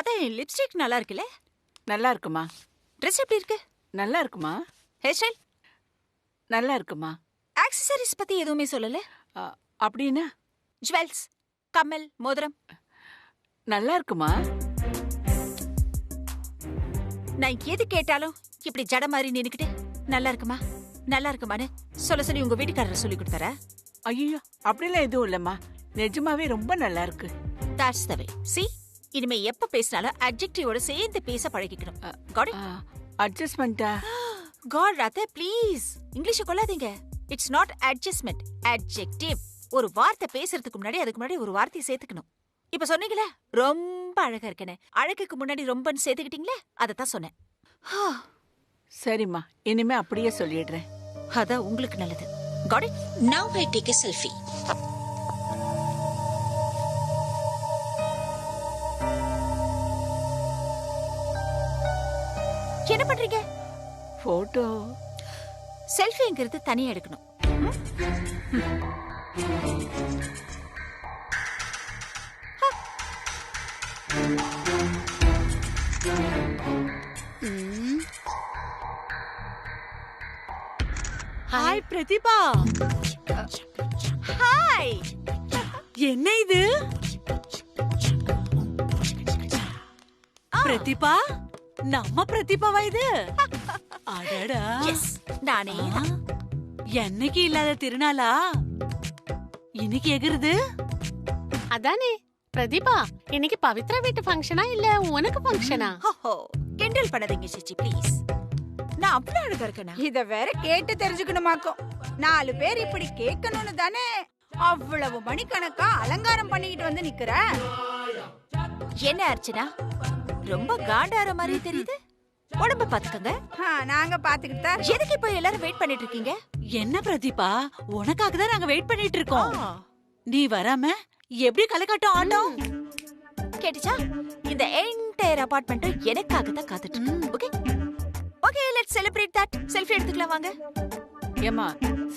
அதான் லிப்ஸ்டிக் நல்லா இருக்குல்ல? நல்லா இருக்குமா? ட்ரெஸ் எப்படி இருக்கு? நல்லா இருக்குமா? ஹேர் ஸ்டைல் நல்லா இருக்குமா? ஆக்சசரிஸ் பத்தி எதுவுமே சொல்லல. அப்படின்னா? ஜுவல்ஸ், கம்மல், மோதிரம் நல்லா இருக்குமா? நான் எது கேட்டாலும் இப்படி ஜட மாதிரி நின்னுக்கிட்டு நல்லா இருக்குமா நல்லா இருக்குமான்னு சொல்ல சொல்லி உங்க வீட்டுக்காரர் சொல்லி கொடுத்தாரா? ஐயோ, அப்படிலாம் எதுவும் இல்லம்மா. நிஜமாவே ரொம்ப நல்லா இருக்கு. That's the way. See, இனிமே எப்ப பேசினாலும் அட்ஜெக்டிவோட சேர்ந்து பேச பழகிக்கணும். Got it? அட்ஜஸ்ட்மெண்டா? God, ராதா, ப்ளீஸ் இங்கிலீஷ் கொள்ளாதீங்க. It's not adjustment, adjective. ஒரு வார்த்தை பேசுறதுக்கு முன்னாடி அதுக்கு முன்னாடி ஒரு வார்த்தையை சேர்த்துக்கணும். இப்ப சொன்னீங்களே ரொம்ப அழகா இருக்கேன்னு, அழகுக்கு முன்னாடி ரொம்பன்னு சேர்த்துக்கிட்டீங்களே, அதைத்தான் சொன்னேன். சரிம்மா, இனிமே அப்படியே சொல்லிடுறேன். அதான் உங்களுக்கு நல்லது. Got it? Now I take a selfie. என்ன பண்றீங்க? போட்டோ. செல்ஃபிங்கிறது தனியா எடுக்கணும். ஹாய் பிரதிபா. ஹாய். என்ன இது? பிரதிபா, நம்ம பிரதிபாவா இது? அடடா. எஸ், நானே தான். என்னைக்கு இல்லாத திருநாளா இன்னைக்கு எகிருது? அதானே பிரதீபா, இன்னைக்கு பவித்ரா வீட்டு ஃபங்க்ஷனா இல்ல உனக்கு ஃபங்க்ஷனா? ஓஹோ, கிண்டல் பண்ணாதீங்க சிச்சி ப்ளீஸ். நான் அவ்வளவு அழகா இருக்கேனா? இத வேற கேட்டு தெரிஞ்சுக்கணுமாக்கும். 4 பேர் இப்படி கேட்கணும்னு தானே அவ்வளவு மணிக்கணக்கா அலங்காரம் பண்ணிக்கிட்டு வந்து நிக்கிற. என்ன அர்ச்சனா, ரொம்ப காண்டார மாதிரி தெரியுது. உடம்ப பாத்துக்கங்க. நாங்க பாத்துக்கிட்டா. எதுக்கு இப்ப எல்லாரும் வெயிட் பண்ணிட்டு இருக்கீங்க? என்ன பிரதீபா, உனக்காக தான் நாங்க வெயிட் பண்ணிட்டு இருக்கோம். நீ வராம எப்படி கலக்காட்டம் ஆட்டம்? கேட்டுச்சா? இந்த என்டையர் அபார்ட்மெண்ட் எனக்காக தான் காத்துட்டு இருக்கு. Okay okay, let's celebrate that. Selfie எடுத்துக்கலாம் வாங்க. ஏமா,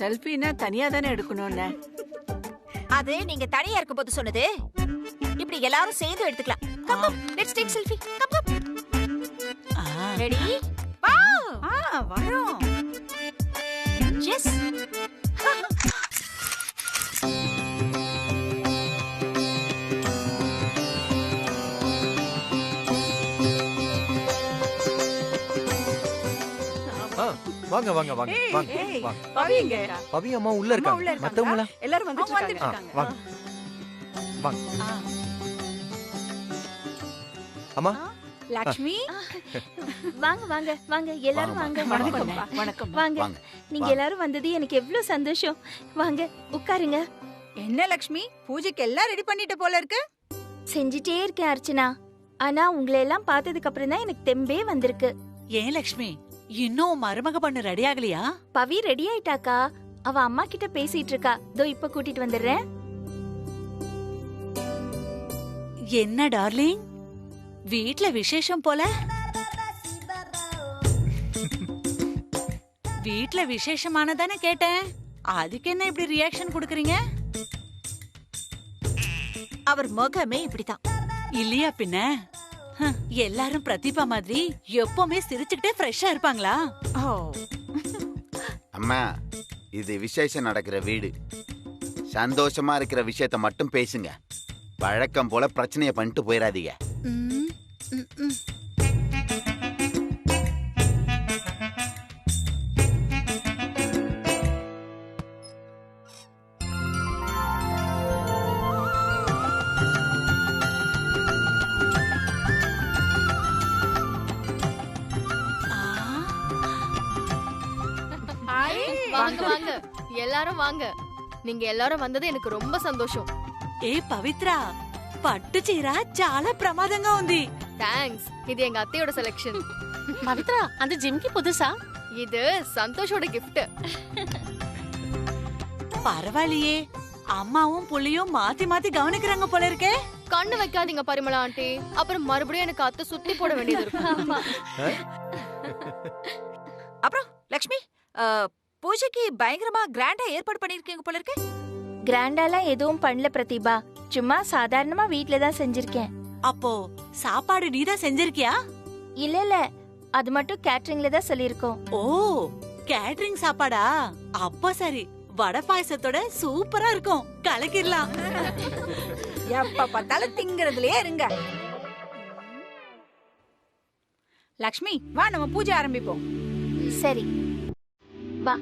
செல்ஃபினா தனியா தானே எடுக்கணும்னு? அது நீங்க தனியா இருக்கும்போது சொன்னது. இப்படி எல்லாரும் சேர்ந்து எடுத்துக்கலாம். Come come, let's take selfie. Come come. Ready? Wow. வரோம். எஸ். வாங்க வாங்க வாங்க வாங்க வாங்க. பவிங்க. பவி அம்மா உள்ள இருக்காங்க. மத்தவங்க எல்லாரும் வந்துட்டு இருக்காங்க. வாங்க வாங்க. அம்மா லட்சுமி, வாங்க வாங்க வாங்க எல்லாரும் வாங்க. வணக்கம். வணக்கம். வாங்க, நீங்க எல்லாரும் வந்தது எனக்கு எவ்வளவு சந்தோஷம். வாங்க உட்காருங்க. என்ன லட்சுமி, பூஜைக்கு எல்லாம் ரெடி பண்ணிட்ட போல இருக்கு. செஞ்சிட்டே இருக்கேன் அர்ச்சனா. ஆனா உங்களை எல்லாம் பார்த்ததுக்கு அப்புறம் தான் எனக்கு தெம்பே வந்திருக்கு. ஏன் லட்சுமி, இன்னும் மருமக பண்ணு ரெடி ஆகலையா? பவி ரெடி ஆயிட்டாக்கா. அவ அம்மா கிட்ட பேசிட்டு இருக்கா. இதோ இப்ப கூட்டிட்டு வந்துடுறேன். என்ன டார்லிங், வீட்ல விசேஷம் போல? வீட்ல விசேஷமானதானே கேட்டேன். அதுக்கு என்ன இப்படி ரியாக்ஷன் கொடுக்கறீங்க? அவர் முகமே இப்படிதான் இல்லையா பின்ன? எல்லாரும் பிரதிபா மாதிரி எப்பவுமே சிரிச்சுக்கிட்டே ஃப்ரெஷ்ஷா இருப்பாங்களா? அம்மா, இது விசேஷம் நடக்கிற வீடு. சந்தோஷமா இருக்கிற விஷயத்த மட்டும் பேசுங்க. வழக்கம் போல பிரச்சனைய பண்ணிட்டு போயிடாதீங்க. வாங்க வாங்க எல்லாரும் வாங்க. நீங்க எல்லாரும் வந்தது எனக்கு ரொம்ப సంతోషం. ఏ పవిత్ర, పట్టు చీర చాలా ప్రమాదంగా ఉంది. థాంక్స్. ఇది எங்க அத்தையோட செலக்ஷன். பவித்ரா, அந்த ஜிம்கி புதுசா? இது சந்தோஷோட gift. பரவாயில்லையே, அம்மாவும் புள்ளியும் மாத்தி மாத்தி கவனிக்கறாங்க போல இருக்கே. கண்ணு வைக்காதீங்க பரிமளா ஆண்டி, அப்புறம் மறுபடியும் எனக்கு அத்தை சுத்தி போட வேண்டியது இருக்கும். அப்புறம் லட்சுமி, பூஜைக்கு பயங்கரமா கிராண்டா ஏற்பாடு பண்ணிருக்கீங்க போல இருக்கு. கிராண்டாலாம் எதுவும் பண்ணல பிரதிபா. சும்மா சாதாரணமா வீட்ல தான் செஞ்சிருக்கேன். அப்போ சாப்பாடு நீதான் செஞ்சிருக்கியா? இல்ல இல்ல, அது மட்டும் கேட்டரிங்ல தான் சொல்லிருக்கோம். ஓ, கேட்டரிங் சாப்பாடா? அப்ப சரி, வடை பாயசத்தோட சூப்பரா இருக்கும். கலக்கிடலாம். எப்ப பார்த்தாலும் திங்கிறதுலயே இருங்க. லக்ஷ்மி, வா நம்ம பூஜை ஆரம்பிப்போம். சரி வா.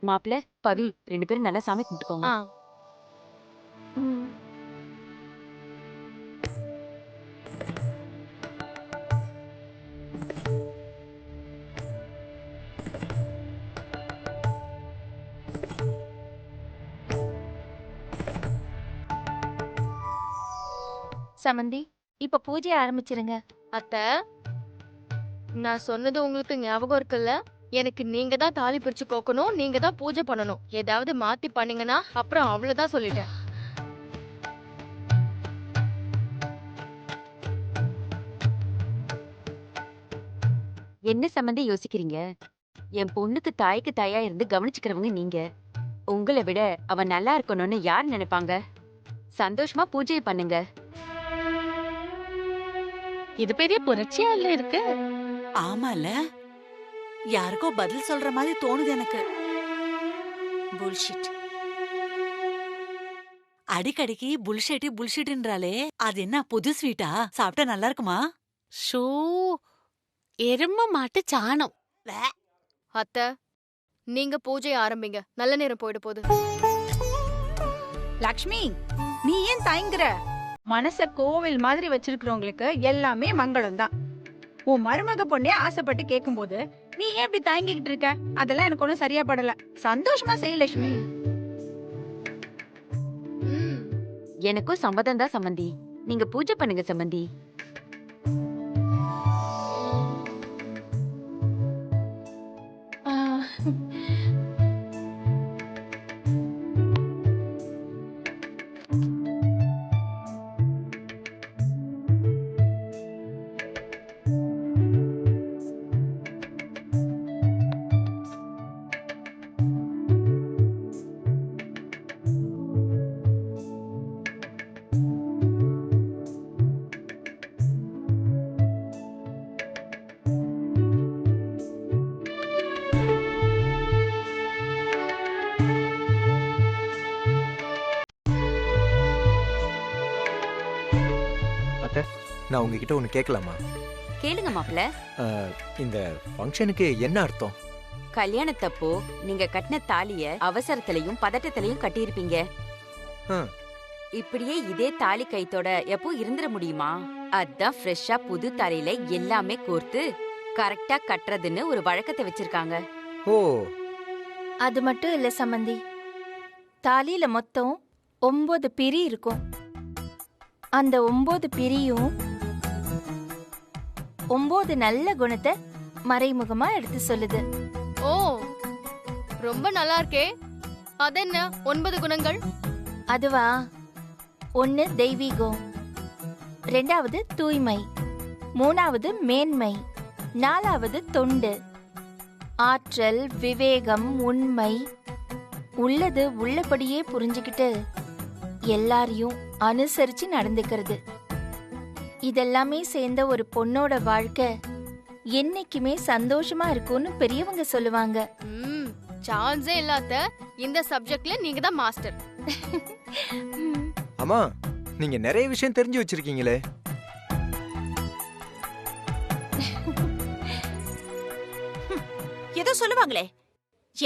மாப்பிள்ள பவி 2 பேரும் நல்லா சாமி கும்பிட்டுக்கோங்க. ம். சமந்தி, இப்ப பூஜை ஆரம்பிச்சிருங்க. அத்தை, நான் சொன்னது உங்களுக்கு ஞாபகம் இருக்குல்ல? எனக்கு நீங்க தான் தாலி பிரிச்சு கோக்கணும், நீங்க தான் பூஜை பண்ணணும். ஏதாவது மாத்தி பண்ணீங்கன்னா அப்புறம் அவ்வளவுதான் சொல்லிட்டேன். என்ன சம்பந்தி யோசிக்கிறீங்க? என் பொண்ணுக்கு தாய்க்கு தாயா இருந்து கவனிச்சுக்கிறவங்க நீங்க. உங்களை விட அவன் நல்லா இருக்கணும்னு யார் நினைப்பாங்க? சந்தோஷமா பூஜை பண்ணுங்க. இது பெரிய புரட்சியா இல்ல இருக்கு? ஆமால, யாருக்கோ பதில் சொல்ற மாதிரி தோணுது எனக்கு. புல்ஷிட். அடிக்கடிக்கு புல்ஷிட்ன்றாலே, அது என்ன புது ஸ்வீட்டா? சாப்பிட்டா நல்லா இருக்குமா? ஷோ, எரும மாட்டு சாணம். அத்தை, நீங்க பூஜை ஆரம்பிங்க. நல்ல நேரம் போயிட போகுது. லக்ஷ்மி, நீ ஏன் தயங்குற? மனச கோவில் மாதிரி வச்சிருக்கிறவங்களுக்கு எல்லாமே மங்களம் தான். உன் மருமக பொண்ணே ஆசைப்பட்டு கேட்கும்போது நீ ஏன் இப்படி தயங்கிக்கிட்டு இருக்க? அதெல்லாம் எனக்கு ஒன்றும் சரியா படல. சந்தோஷமா செய் லட்சுமி. எனக்கும் சம்மதம் தான் சம்பந்தி. நீங்க பூஜை பண்ணுங்க சம்பந்தி. நான் உங்ககிட்ட ஒண்ணு கேட்கலாமா? கேளுங்க மாப்பிள்ள. இந்த ஃபங்க்ஷனுக்கு என்ன அர்த்தம்? கல்யாணத்தப்போ நீங்க கட்டின தாலிய அவசரத்திலையும் பதட்டத்திலையும் கட்டியிருப்பீங்க. இப்படியே இதே தாலி கைத்தோட எப்போ இருந்துட முடியுமா? அதான் ஃப்ரெஷ்ஷா புது தாலியில எல்லாமே கோர்த்து கரெக்டா கட்டுறதுன்னு ஒரு வழக்கத்தை வச்சிருக்காங்க. ஓ, அது மட்டும் இல்ல சமந்தி, தாலியில மொத்தம் 9 பிரி இருக்கும். அந்த 9 பிரியும் 9 நல்ல குணத்தை மறைமுகமா எடுத்து சொல்லுது. ஓ, ரொம்ப நல்லா இருக்கே. அதென்ன 9 குணங்கள்? அதுவா, 1 தெய்வீகம், 2வது தூய்மை, 3வது மேன்மை, 4வது தொண்டு, ஆற்றல், விவேகம், உண்மை, உள்ளது உள்ளபடியே புரிஞ்சுக்கிட்டு எல்லாரையும் அனுசரிச்சு நடந்துக்கிறது. இதெல்லாமே சேர்ந்த ஒரு பொண்ணோட வாழ்க்கை என்னைக்குமே சந்தோஷமா இருக்கும்னு பெரியவங்க சொல்லுவாங்க. சான்ஸே இல்லாத இந்த சப்ஜெக்ட்ல நீங்க தான் மாஸ்டர். அம்மா, நீங்க நிறைய விஷயம் தெரிஞ்சு வச்சிருக்கீங்களே. ஏதோ சொல்லுவாங்களே,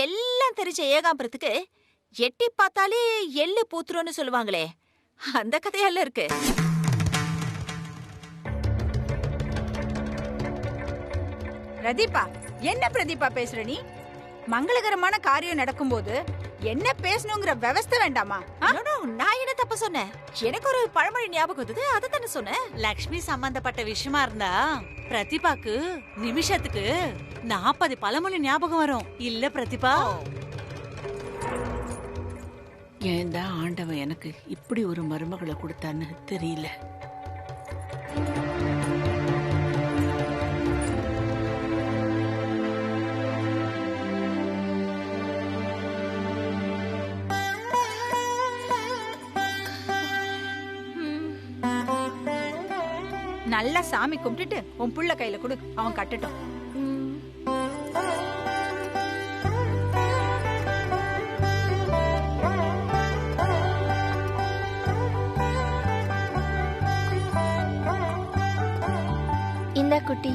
எல்லாம் தெரிஞ்ச ஏகாம்பரத்துக்கு எட்டி பார்த்தாலே எள்ளு பூத்துருன்னு சொல்லுவாங்களே, அந்த கதையெல்லாம் இருக்கு. பிரதீபா, என்ன பிரதீபா பேசுற நீ? மங்களகரமான காரியம் நடக்கும்போது என்ன பேசணுங்கிற விவஸ்தை வேண்டாமா? நான் என்ன தப்பு சொன்னேன்? எனக்கு ஒரு பழமொழி ஞாபகம் வந்தது, அதை தானே சொன்னேன். லக்ஷ்மி சம்பந்தப்பட்ட விஷயமா இருந்தா பிரதிபாக்கு நிமிஷத்துக்கு 40 பழமொழி ஞாபகம் வரும் இல்ல பிரதிபா? ஏன் தான் ஆண்டவன் எனக்கு இப்படி ஒரு மருமகளை கொடுத்தான்னு தெரியல. நல்லா சாமி கும்பிட்டுட்டு உன் புள்ள கையில கொடு, அவன் கட்டட்டும். ம். இந்தா குட்டி.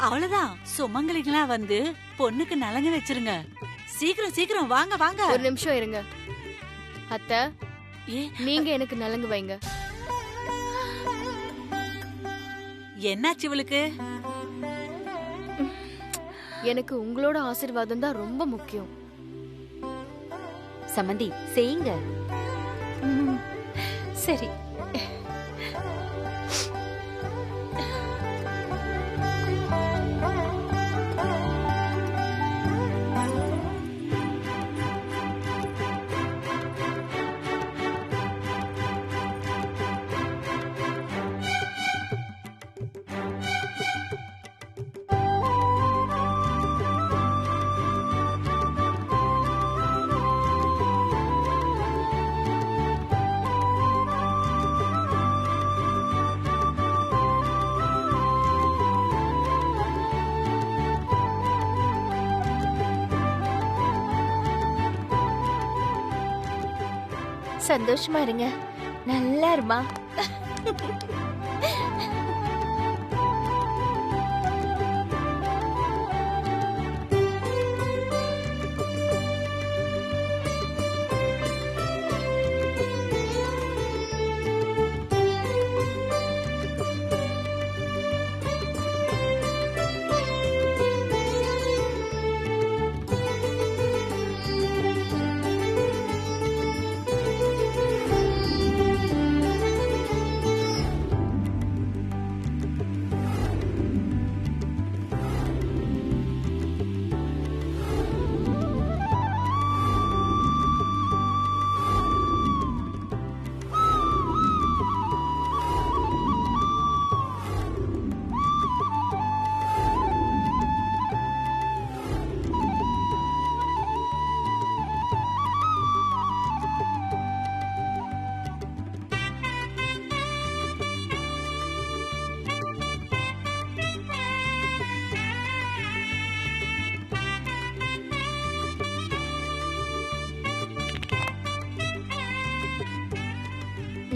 அவ்வளவுதான். சுமங்கலிங்களா வந்து பொண்ணுக்கு நலங்கு வச்சிருங்க. சீக்கிரம் சீக்கிரம் வாங்க வாங்க. ஒரு நிமிஷம் இருங்க அத்தை, நீங்க எனக்கு நலங்கு வைங்க. என்னாச்சு இவளுக்கு? எனக்கு உங்களோட ஆசீர்வாதம் தான் ரொம்ப முக்கியம். சம்மந்தி செய்யுங்க. ம், சரி. சந்தோஷமா இருங்க. நல்லா இருமா.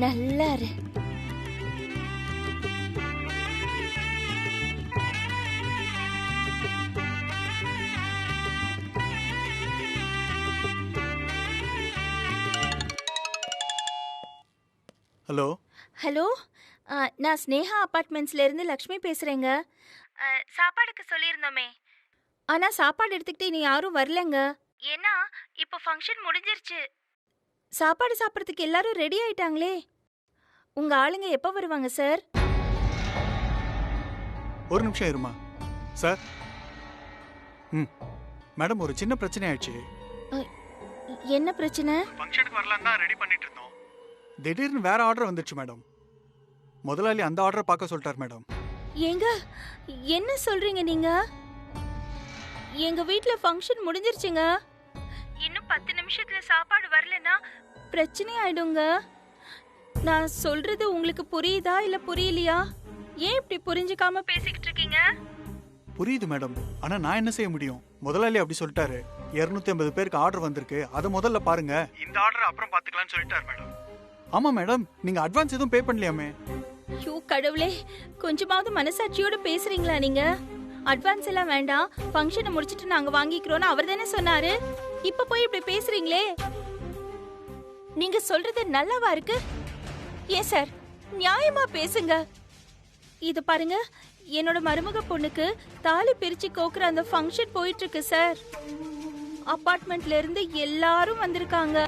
நல்லா இரு. ஹலோ ஹலோ, நான் ஸ்னேகா அபார்ட்மெண்ட்ஸ்ல இருந்து லக்ஷ்மி பேசுறேங்க. சாப்பாடுக்கு சொல்லியிருந்தோமே, ஆனா சாப்பாடு எடுத்துக்கிட்டு இனி யாரும் வரலங்க. ஏன்னா இப்போ ஃபங்க்ஷன் முடிஞ்சிருச்சு. சாப்பாடு சாப்பிட்றதுக்கு எல்லாரும் ரெடி ஆயிட்டாங்களே. உங்க ஆளுங்க எப்போ வருவாங்க சார்? ஒரு நிமிஷம் இருமா சார். மேடம், ஒரு சின்ன பிரச்சனை ஆயிடுச்சு. என்ன பிரச்சனை? ஃபங்க்ஷனுக்கு வரலாம் தான் ரெடி பண்ணிட்டு இருந்தோம். திடீர்னு வேற ஆர்டர் வந்துருச்சு மேடம். முதலாளி அந்த ஆர்டரை பார்க்க சொல்லிட்டார் மேடம். ஏங்க, என்ன சொல்றீங்க நீங்க? எங்க வீட்ல ஃபங்க்ஷன் முடிஞ்சிருச்சுங்க. இன்னும் 10 நிமிஷத்துல சாப்பாடு வரலனா பிரச்சனை ஆயிடுங்க. நான் சொல்றது உங்களுக்கு புரியுதா இல்ல புரியலையா? ஏன் இப்படி புரிஞ்சுக்காம பேசிக்கிட்டு இருக்கீங்க? புரியுது மேடம், ஆனா நான் என்ன செய்ய முடியும்? முதலாளி அப்படி சொல்லிட்டாரு. 250 பேருக்கு ஆர்டர் வந்திருக்கு, அதை முதல்ல பாருங்க, இந்த ஆர்டர் அப்புறம் பாத்துக்கலாம்னு சொல்லிட்டாரு மேடம். ஆமா மேடம், நீங்க அட்வான்ஸ் எதுவும் பே பண்ணலையாமே? ஐயோ கடவுளே, கொஞ்சமாவது மனசாட்சியோட பேசுறீங்களா நீங்க? அட்வான்ஸ் எல்லாம் வேண்டாம், ஃபங்க்ஷனை முடிச்சிட்டு நாங்க வாங்கிக்கிறோம்னு அவர் தானே சொன்னாரு. இப்ப போய் இப்படி பேசுறீங்களே. நீங்க சொல்றது நல்லாவா இருக்கு? ஏன் சார், நியாயமா பேசுங்க. இது பாருங்க, என்னோட மருமக பொண்ணுக்கு தாலி பிரிச்சு கோக்குற அந்த ஃபங்க்ஷன் போயிட்டு இருக்கு சார். அபார்ட்மெண்ட்ல இருந்து எல்லாரும் வந்திருக்காங்க.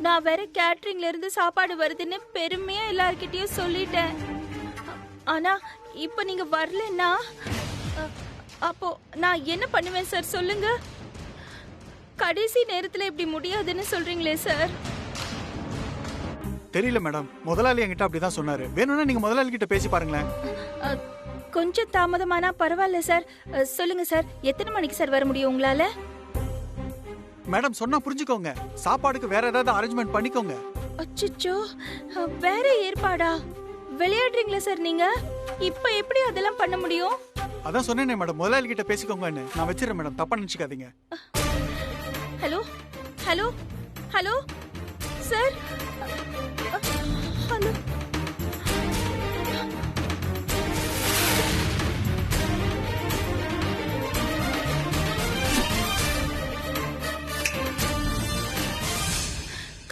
நான் வேற கேட்டரிங்ல இருந்து சாப்பாடு வருதுன்னு பெருமையா எல்லார்கிட்டயும் சொல்லிட்டேன். ஆனா இப்ப நீங்க வரலன்னா அப்போ நான் என்ன பண்ணுவேன் சார் சொல்லுங்க? கடைசி நேரத்துல இப்படி முடியாதுன்னு சொல்றீங்களே சார். தெரியல மேடம், முதலாளி என்கிட்ட அப்படிதான் சொன்னாரு. வேணும்னா நீங்க முதலாளி கிட்ட பேசி பாருங்களேன். கொஞ்சம் தாமதமானா பரவாயில்ல சார். சொல்லுங்க சார், எத்தனை மணிக்கு சார் வர முடியும் உங்களால? மேடம் சொன்னா புரிஞ்சுக்கோங்க. சாப்பாடுக்கு வேற ஏதாவது அரேஞ்ச்மெண்ட் பண்ணிக்கோங்க. அச்சச்சோ, வேற ஏற்பாடா? விளையாடுறீங்களா சார் நீங்க? இப்ப எப்படி அதெல்லாம் பண்ண முடியும்? அதான் சொன்னேனே மேடம், முதலாளி கிட்ட பேசிக்கோங்கன்னு. நான் வச்சிரேன் மேடம், தப்பா நினைச்சுக்காதீங்க. Hello hello hello sir, hello.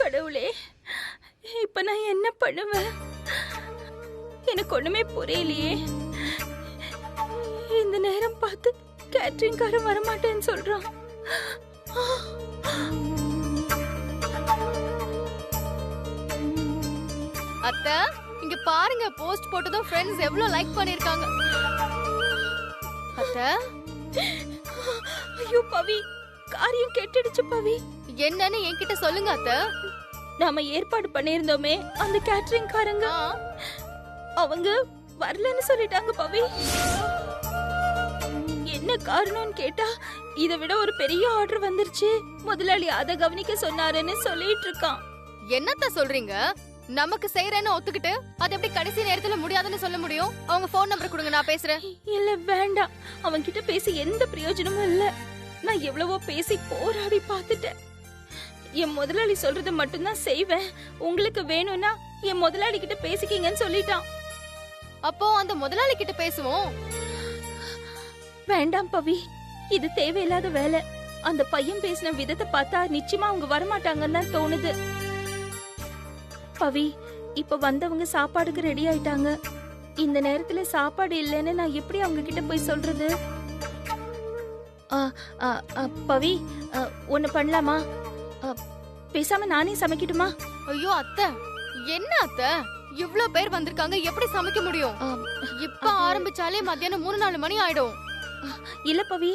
கடவுளே, இப்ப நான் என்ன பண்ணுவேன்? எனக்கு ஒண்ணுமே புரியலையே. இந்த நேரம் பார்த்து கேட்டரிங் காரன் வரமாட்டேன்னு சொல்றான். அத்தை, இங்க பாருங்க, போஸ்ட் போட்டதும் ஃப்ரெண்ட்ஸ் எவ்வளவு லைக் பண்ணிருக்காங்க. அத்தை, ஐயோ பவி, காரியம் கெட்டுடுச்சு பவி. என்னன்னு என்கிட்ட சொல்லுங்க அத்தை. நாம ஏற்பாடு பண்ணிருந்தோமே அந்த கேட்டரிங் காரங்க, அவங்க வரலன்னு சொல்லிட்டாங்க பவி. என்ன காரணம்னு கேட்டா, இதை விட ஒரு பெரிய ஆர்டர் வந்துருச்சு, முதலாளி அதை கவனிக்க சொன்னாருன்னு சொல்லிட்டு இருக்கான். என்னத்த சொல்றீங்க? நமக்கு செய்யறேன்னு ஒத்துக்கிட்டு அது எப்படி கடைசி நேரத்துல முடியாதுன்னு சொல்ல முடியும்? அவங்க போன் நம்பர் கொடுங்க, நான் பேசுறேன். இல்ல வேண்டாம், அவன் கிட்ட பேசி எந்த பிரயோஜனமும் இல்ல. நான் எவ்வளவோ பேசி போராடி பார்த்துட்டேன். என் முதலாளி சொல்றதை மட்டும்தான் செய்வேன், உங்களுக்கு வேணும்னா என் முதலாளி கிட்ட பேசிக்கிங்கன்னு சொல்லிட்டான். அப்போ அந்த முதலாளி கிட்ட பேசுவோம். வேண்டாம் பவி, இது தேவையில்லாத வேலை. அந்த பையன் பேசின விதத்தை பார்த்தா நிச்சயமா அவங்க வரமாட்டாங்கன்னு தான் தோணுது. பவி, இப்ப வந்தவங்க சாப்பாடுக்கு ரெடி ஆயிட்டாங்க. இந்த நேரத்துல சாப்பாடு இல்லைன்னு நான் எப்படி அவங்க கிட்ட போய் சொல்றது? பவி, ஒண்ணு பண்ணலாமா? பேசாம நானே சமைக்கட்டுமா? ஐயோ அத்தை, என்ன அத்தை, இவ்ளோ பேர் வந்திருக்காங்க, எப்படி சமைக்க முடியும்? இப்ப ஆரம்பிச்சாலே மத்தியானம் 3-4 மணி ஆயிடும். இல்ல பவி,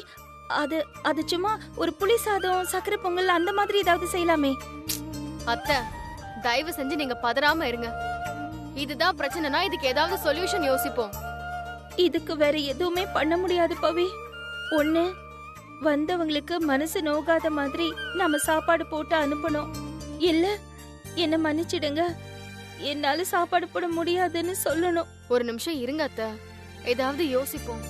அது சும்மா ஒரு புளி சாதம், சக்கரை பொங்கல் அந்த மாதிரி ஏதாவது செய்யலாமே. அத்தை, தயவு செஞ்சு நீங்க பதறாம இருங்க. இதுதான் பிரச்சனைனா இதுக்கு ஏதாவது சொல்யூஷன் யோசிப்போம். இதுக்கு வேற எதுவுமே பண்ண முடியாது பவி. ஒண்ணு, வந்தவங்களுக்கு மனசு நோகாத மாதிரி நம்ம சாப்பாடு போட்டு அனுப்பணும். இல்ல, என்ன மன்னிச்சிடுங்க, என்னால சாப்பாடு போட முடியாதுன்னு சொல்லணும். ஒரு நிமிஷம் இருங்க அத்தை, ஏதாவது யோசிப்போம்.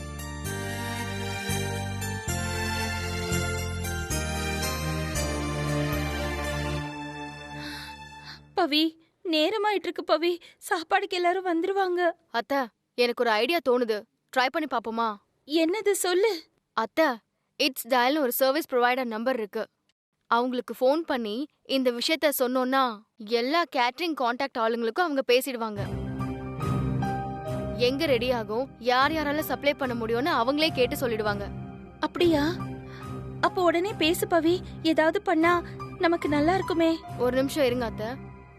பவி, நேரமாயிட்டு இருக்கு பவி, சாப்பாடுக்கு எல்லாரும் வந்துருவாங்க. அத்தை, எனக்கு ஒரு ஐடியா தோணுது, ட்ரை பண்ணி பாப்போமா? என்னது சொல்லு. அத்தை, இட்ஸ் டயல்னு ஒரு சர்வீஸ் ப்ரொவைடர் நம்பர் இருக்கு. அவங்களுக்கு ஃபோன் பண்ணி இந்த விஷயத்த சொன்னோம்னா எல்லா கேட்டரிங் கான்டாக்ட் ஆளுங்களுக்கும் அவங்க பேசிடுவாங்க. எங்க ரெடி ஆகும், யார் யாரால சப்ளை பண்ண முடியும்னு அவங்களே கேட்டு சொல்லிடுவாங்க. அப்படியா? அப்போ உடனே பேசு பவி, ஏதாவது பண்ணா நமக்கு நல்லா இருக்குமே. ஒரு நிமிஷம் இருங்க அத்தை,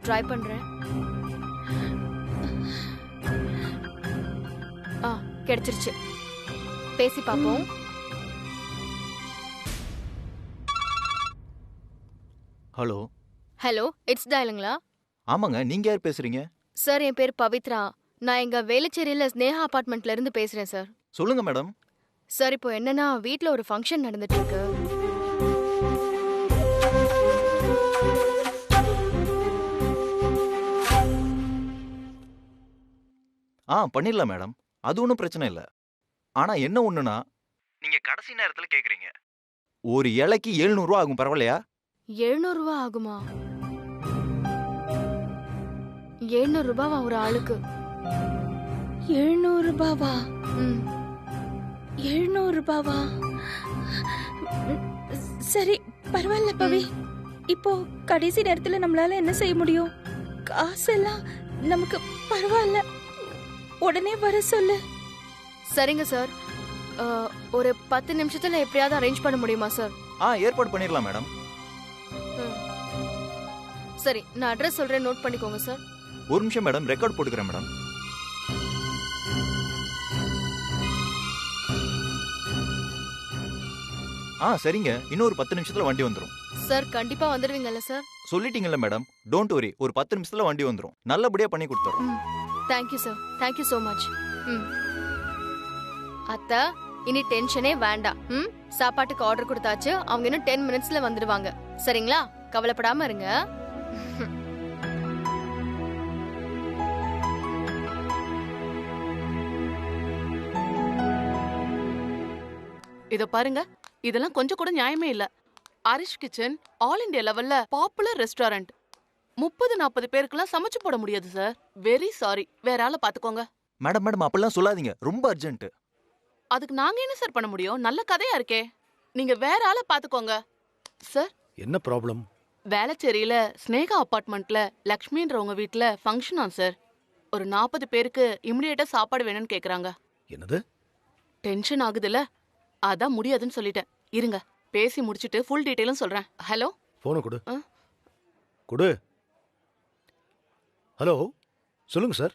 ட்ரை பண்றேன். கிடைச்சிருச்சு, பேசி பாப்போம். ஹலோ ஹலோ, இட்ஸ் டயலுங்களா? ஆமாங்க, நீங்க யார் பேசுறீங்க? சார், என் பேர் பவித்ரா. நான் எங்க வேலுச்சேரியில ஸ்னேஹா அபார்ட்மெண்ட்ல இருந்து பேசுறேன் சார். சொல்லுங்க மேடம். சார், இப்போ என்னன்னா வீட்ல ஒரு ஃபங்க்ஷன் நடந்துட்டு இருக்கு. பண்ணிடலாம் மேடம், அது ஒன்றும் பிரச்சனை இல்லை. ஆனா என்ன ஒண்ணுனா, நீங்க கடைசி நேரத்துல கேக்குறீங்க. ஒரு இலைக்கு 700 ரூபா ஆகும், பரவாயில்லையா? 700 ரூபா ஆகுமா? 700 ரூபாவா ஒரு ஆளுக்கு? 700 ரூபாவா? 700 ரூபாவா? சரி, பரவாயில்ல பவி. இப்போ கடைசி நேரத்துல நம்மளால என்ன செய்ய முடியும்? காசெல்லாம் நமக்கு பரவாயில்ல, உடனே வர சொல்லு. சரிங்க சார். ஒரு 10 நிமிஷத்துல எப்படியாவது அரேஞ்ச் பண்ண முடியுமா சார்? ஏற்பாடு பண்ணிடலாம் மேடம். சரி, நான் அட்ரஸ் சொல்றேன், நோட் பண்ணிக்கோங்க சார். ஒரு நிமிஷம் மேடம், ரெக்கார்ட் போட்டுக்கிறேன் மேடம். சரிங்க, இன்னொரு 10 நிமிஷத்துல வண்டி வந்துடும். சார் கண்டிப்பா வந்துடுவீங்கல்ல சார்? சொல்லிட்டீங்கல்ல மேடம், டோன்ட் வரி, ஒரு 10 நிமிஷத்துல வண்டி வந்துடும். நல்லபடியா பண்ணி கொடுத்துறோம். Thank you sir, thank you so much. அத்தை, இனி டென்ஷனே வேண்டாம். சாப்பாட்டுக்கு ஆர்டர் கொடுத்தாச்சு, அவங்க இன்னும் 10 மினிட்ஸ்ல வந்துடுவாங்க. சரிங்களா? கவலைப்படாம இருங்க. இத பாருங்க, இதெல்லாம் கொஞ்சம் கூட நியாயமே இல்ல. அரிஷ் கிச்சன் ஆல் இந்தியா லெவல்ல பாப்புலர் ரெஸ்டாரண்ட். 30-40 பேருக்குலாம் சமைச்சு போட முடியாது சார். வெரி சாரி, வேற ஆளை பாத்துக்கோங்க. மேடம் மேடம் அப்படிலாம் சொல்லாதீங்க, ரொம்ப அர்ஜென்ட். அதுக்கு நாங்க என்ன சார் பண்ண முடியும்? நல்ல கதையா இருக்கே. நீங்க வேற ஆளை பாத்துக்கோங்க சார். என்ன ப்ராப்ளம்? வேளச்சேரியில ஸ்னேகா அபார்ட்மெண்ட்ல லக்ஷ்மின்றவங்க வீட்ல ஃபங்க்ஷனா சார். ஒரு 40 பேருக்கு இமிடியேட்டா சாப்பாடு வேணும்னு கேக்குறாங்க. என்னது? டென்ஷன் ஆகுதுல்ல, அதான் முடியாதுன்னு சொல்லிட்டேன். இருங்க, பேசி முடிச்சிட்டு ஃபுல் டீடைலும் சொல்றேன். ஹலோ, போன கொடு. கொடு. ஹலோ, சொல்லுங்க சார்.